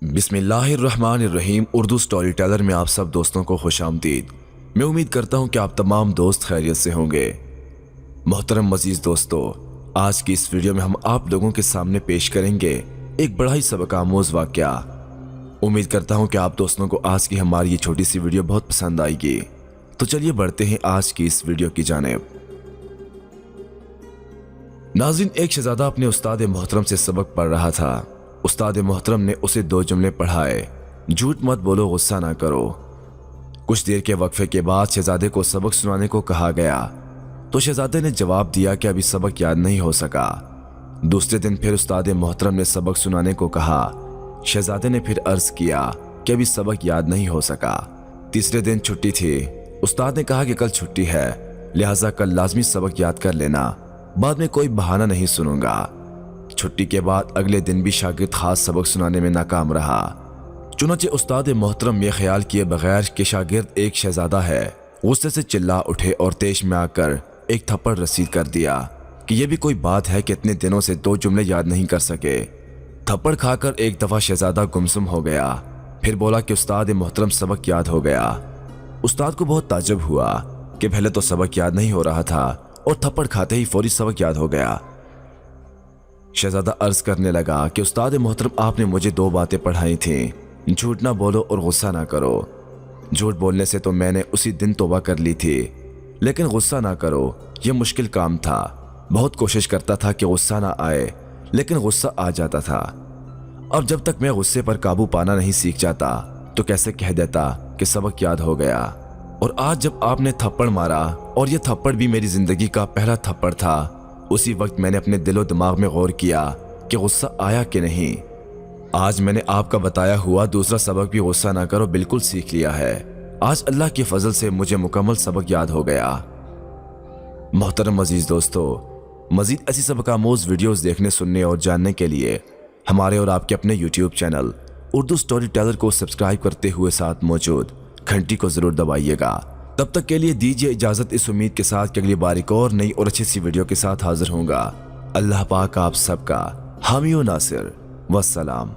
बिस्मिल्लाहिर्रहमानिर्रहीम। Urdu story teller में आप सब दोस्तों को खुश आमदीद। मैं उम्मीद करता हूँ कि आप तमाम दोस्त खैरियत से होंगे। मोहतरम अजीज दोस्तों, आज की इस वीडियो में हम आप लोगों के सामने पेश करेंगे एक बड़ा ही सबक आमोज वाक़या। उम्मीद करता हूँ कि आप दोस्तों को आज की हमारी ये छोटी सी वीडियो बहुत पसंद आएगी। तो चलिए बढ़ते हैं आज की इस वीडियो की जानिब। नाज़रीन, एक शहज़ादा अपने उस्ताद मोहतरम से सबक पढ़ रहा था। उस्ताद मोहतरम ने उसे दो जुमले पढ़ाए, झूठ मत बोलो, गुस्सा ना करो। कुछ देर के वक्फे के बाद शहजादे को सबक सुनाने को कहा गया तो शहजादे ने जवाब दिया कि अभी सबक याद नहीं हो सका। दूसरे दिन फिर उस्ताद मोहतरम ने सबक सुनाने को कहा। शहजादे ने फिर अर्ज किया कि अभी सबक याद नहीं हो सका। तीसरे दिन छुट्टी थी। उस्ताद ने कहा कि कल छुट्टी है, लिहाजा कल लाजमी सबक याद कर लेना, बाद में कोई बहाना नहीं सुनूंगा। छुट्टी के बाद अगले दिन भी शागिर्द खास सबक सुनाने में नाकाम रहा। चुनांचे उस्ताद मोहतरम ये ख्याल किए बगैर कि शागिर्द एक शहजादा है, गुस्से से चिल्ला उठे और तेज में आकर एक थप्पड़ रसीद कर दिया कि यह भी कोई बात है कि इतने दिनों से दो जुमले याद नहीं कर सके। थप्पड़ खाकर एक दफा शहजादा गुमसुम हो गया। फिर बोला कि उस्ताद मोहतरम सबक याद हो गया। उस्ताद को बहुत ताज्जुब हुआ कि पहले तो सबक याद नहीं हो रहा था और थप्पड़ खाते ही फौरी सबक याद हो गया। शहजादा अर्ज करने लगा कि उस्ताद मोहतरम, आपने मुझे दो बातें पढ़ाई थीं, झूठ ना बोलो और गुस्सा ना करो। झूठ बोलने से तो मैंने उसी दिन तौबा कर ली थी, लेकिन गुस्सा ना करो यह मुश्किल काम था। बहुत कोशिश करता था कि गुस्सा ना आए, लेकिन गुस्सा आ जाता था। अब जब तक मैं गुस्से पर काबू पाना नहीं सीख जाता तो कैसे कह देता कि सबक याद हो गया। और आज जब आपने थप्पड़ मारा, और यह थप्पड़ भी मेरी जिंदगी का पहला थप्पड़ था, उसी वक्त मैंने अपने दिलो दिमाग में गौर किया कि गुस्सा आया कि नहीं। आज मैंने आपका बताया हुआ दूसरा सबक भी, गुस्सा ना करो, बिल्कुल सीख लिया है। आज अल्लाह के फजल से मुझे मुकम्मल सबक याद हो गया। मोहतरम अजीज दोस्तों, मजीद ऐसी सबक आमोज वीडियोस देखने, सुनने और जानने के लिए हमारे और आपके अपने YouTube channel Urdu story teller को सब्सक्राइब करते हुए साथ मौजूद घंटी को जरूर दबाइएगा। तब तक के लिए दीजिए इजाजत, इस उम्मीद के साथ कि अगली बार एक और नई और अच्छी सी वीडियो के साथ हाजिर होऊंगा। अल्लाह पाक आप सबका हामी व नासिर। वस्सलाम।